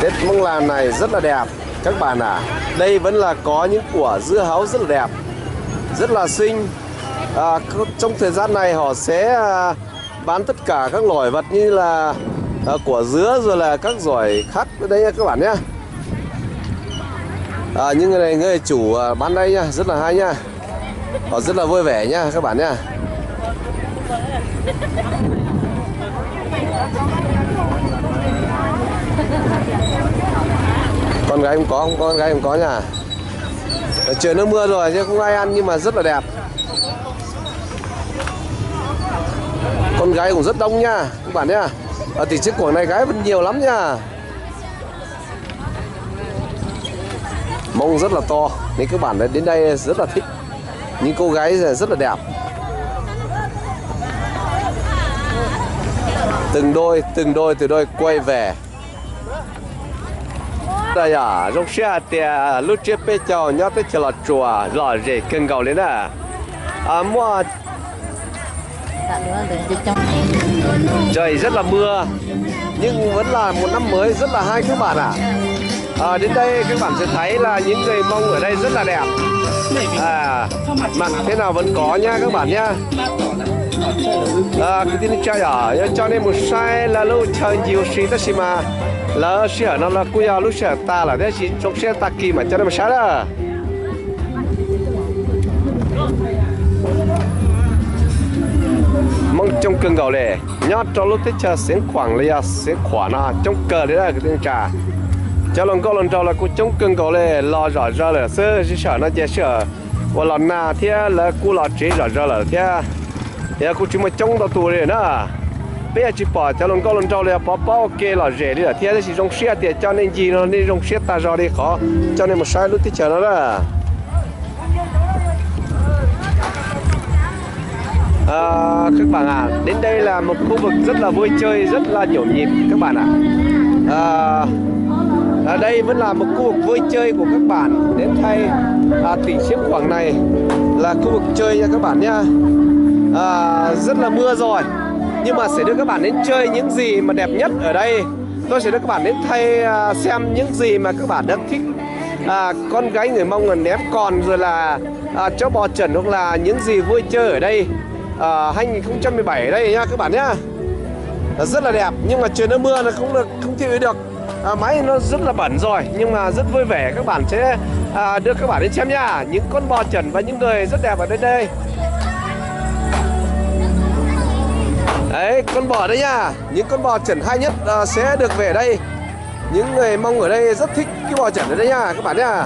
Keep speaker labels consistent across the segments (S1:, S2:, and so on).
S1: Tết Mông Làn này rất là đẹp các bạn ạ. Đây vẫn là có những quả dưa hấu rất là đẹp, rất là xinh. Trong thời gian này họ sẽ bán tất cả các loại vật như là quả dứa rồi là các loại khác ở đây nha các bạn nhé. Những người này người chủ bán đây nha, rất là hay nha. Họ rất là vui vẻ nha các bạn nha. Con gái không có, không có con gái không có nha. Trời nó mưa rồi chứ không ai ăn nhưng mà rất là đẹp. Con gái cũng rất đông nha các bạn nhá. Ở thị trấn Quảng này gái vẫn nhiều lắm nha. Mông rất là to nên các bạn đến đây rất là thích. Những cô gái rất là đẹp. Từng đôi quay về. Đây à, trong xe thì lúc trước bây giờ nhớ tới chờ là chùa rồi gì cần cầu lên à. Mua trời rất là mưa nhưng vẫn là một năm mới rất là hay các bạn ạ. Đến đây các bạn sẽ thấy là những người Mông ở đây rất là đẹp. Mặt thế nào vẫn có nha các bạn nhá. Cái tin chơi ở cho nên một sai là lúc chơi nhiều gì tất mà là sẽ nó là cúi lúc sẽ ta là thế chỉ trong xe ta kỳ mà cho nên một sai đó. Mong trong cơn gạo này nhớ cho lúc tết chờ sẽ khoảng là sẽ khoảng à trong cờ đấy là cái tiếng trà cho lần câu lần trâu là cô trong cơn gạo này lo rõ ra là sơ chỉ sợ nó dễ sợ và lần nào thì là cô lo chế rõ ra là thế cô chỉ mà trong đầu tù này nữa bây giờ chỉ bỏ cho lần câu lần trâu này bỏ ok là dễ đi là thế chỉ trong xe thì cho nên gì nó đi trong xe ta ra đi khó cho nên một sai lúc tết chờ đó là các bạn ạ, đến đây là một khu vực rất là vui chơi, rất là nhộn nhịp các bạn ạ. Ở đây vẫn là một khu vực vui chơi của các bạn đến thay tỉnh Xiếc Quảng này là khu vực chơi nha các bạn nhá. Rất là mưa rồi nhưng mà sẽ đưa các bạn đến chơi những gì mà đẹp nhất ở đây. Tôi sẽ đưa các bạn đến thay xem những gì mà các bạn đang thích. Con gái người Mông là ném còn rồi là chó bò trần hoặc là những gì vui chơi ở đây 2017 ở đây nhá các bạn nhá. Rất là đẹp nhưng mà trời nó mưa nó không chịu được. Máy nó rất là bẩn rồi nhưng mà rất vui vẻ các bạn sẽ đưa các bạn đến xem nha. Những con bò trần và những người rất đẹp ở đây đây. Đấy con bò đấy nha. Những con bò trần hay nhất sẽ được về đây. Những người Mông ở đây rất thích cái bò trần ở đây nha các bạn nhá.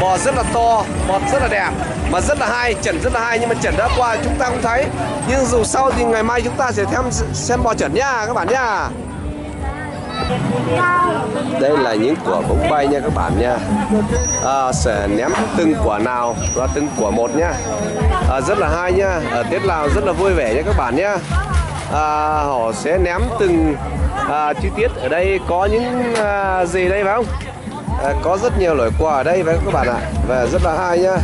S1: Bò rất là to, bò rất là đẹp mà rất là hay, trần rất là hay nhưng mà trần đã qua chúng ta không thấy. Nhưng dù sau thì ngày mai chúng ta sẽ xem bò trần nha các bạn nha. Đây là những quả bóng bay nha các bạn nha. Sẽ ném từng quả nào và từng quả một nha. Rất là hay nha. Ở Tết Lào rất là vui vẻ nha các bạn nha. Họ sẽ ném từng chi tiết. Ở đây có những gì đây phải không? Có rất nhiều loại quà ở đây với các bạn ạ. Và rất là hay nhá.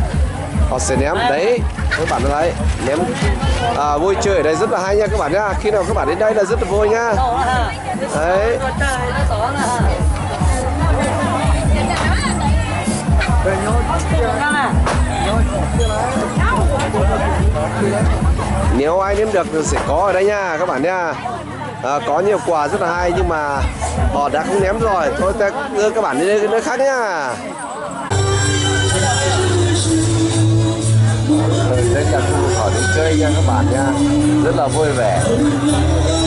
S1: Họ sẽ ném đấy các bạn thấy ném vui chơi ở đây rất là hay nha các bạn nhá. Khi nào các bạn đến đây là rất là vui nhá. Đấy. Nếu ai ném được thì sẽ có ở đây nha các bạn nha. Có nhiều quà rất là hay nhưng mà họ đã không ném rồi. Thôi ta đưa các bạn đi nơi khác nhá. Đây là khu vực họ đến chơi nha các bạn nha. Rất là vui vẻ.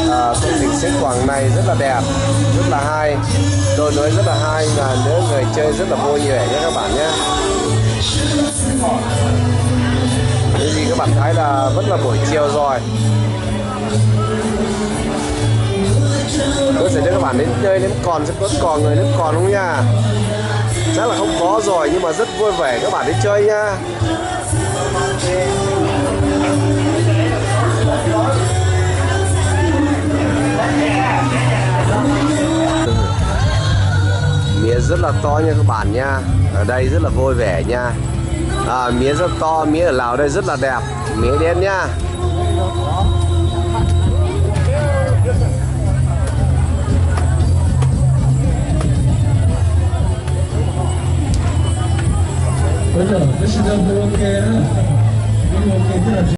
S1: Công trình Xiếc Quảng này rất là đẹp, rất là hay. Tôi nói rất là hay mà nếu người chơi rất là vui vẻ nha các bạn nhé. Cái gì các bạn thấy là vẫn là buổi chiều rồi. Tôi sẽ cho các bạn đến chơi ném còn sẽ có người ném còn không nha. Chắc là không có rồi nhưng mà rất vui vẻ các bạn đến chơi nha. Mía rất là to nha các bạn nha. ở đây rất là vui vẻ nha. Mía rất to, mía ở Lào đây rất là đẹp, mía đen nha.
S2: This is